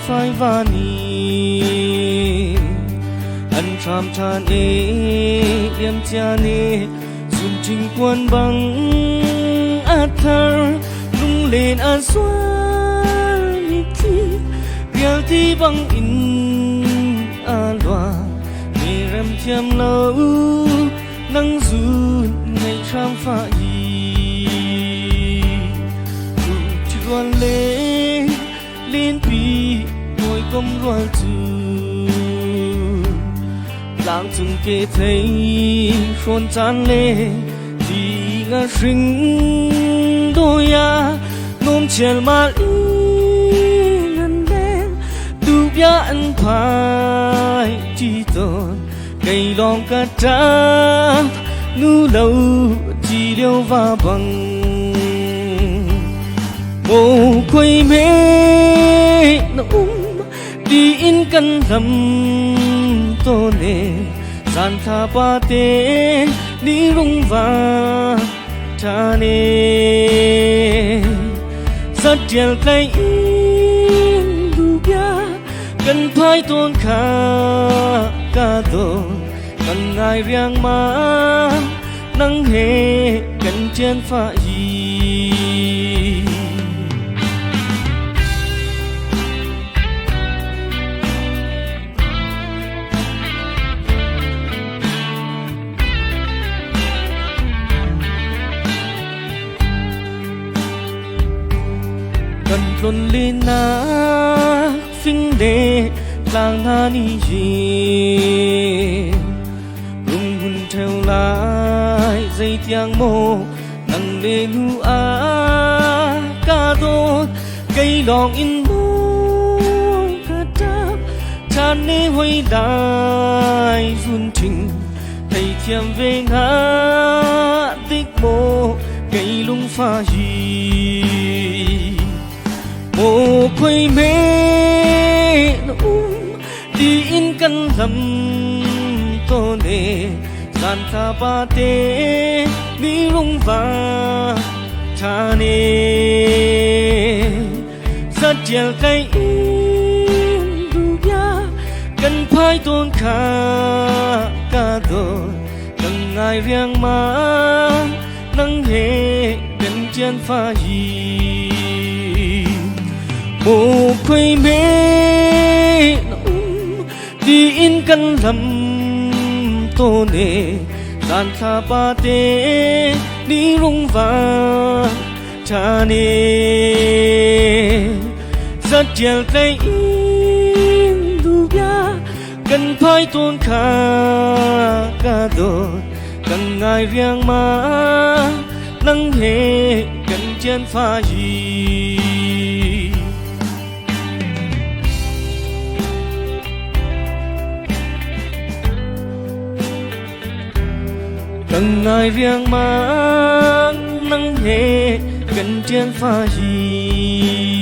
phai vani anh tram chan em cha ne sun trình quan bằng athar lung lên an xoa ni thi bial thi bằng in alwa ni rem thiam lâu nang du ngày tram pha yi tu chuan lên pi ngồi công loan tu lang chung kê thấy khôn chan lê thì ngã sinh đôi ya nôm chèn mà ngân đen tu bia ăn phai chi tồn cây lòng cà tra nu lâu chỉ điều va bằng mồ quay mê nó đi in căn lầm tô nề san tha ba tên đi rung va cha nề rất chèn cây in du bia cần phai tôn ca tôn cần ngài riêng mà nắng hè cần chén pha gì cần luôn lên na phinh đề lang na ni gì rung hun theo lại dây tiếng mô nằng đê nu a ca đô cây lòng in mô ca đáp chan nê huy đại run trình thầy thiam về ngã tích mô cây lung pha gì mồ quay mê nó đi in căn lầm tô nề gian tha ba tê đi rung va cha nề rất chèn cây in du bia cần phai tôn ca đồ cần ngài riêng mà nắng hè cần chén pha gì mồ quay mê nó đi in căn lầm tô nề gian tha ba tê đi rung va cha nề rất chèn cây in du bia cần phai tôn ca đồ cần ngài riêng mà nắng hè cần chén pha gì cần ngài riêng mà nắng hè cần chén pha gì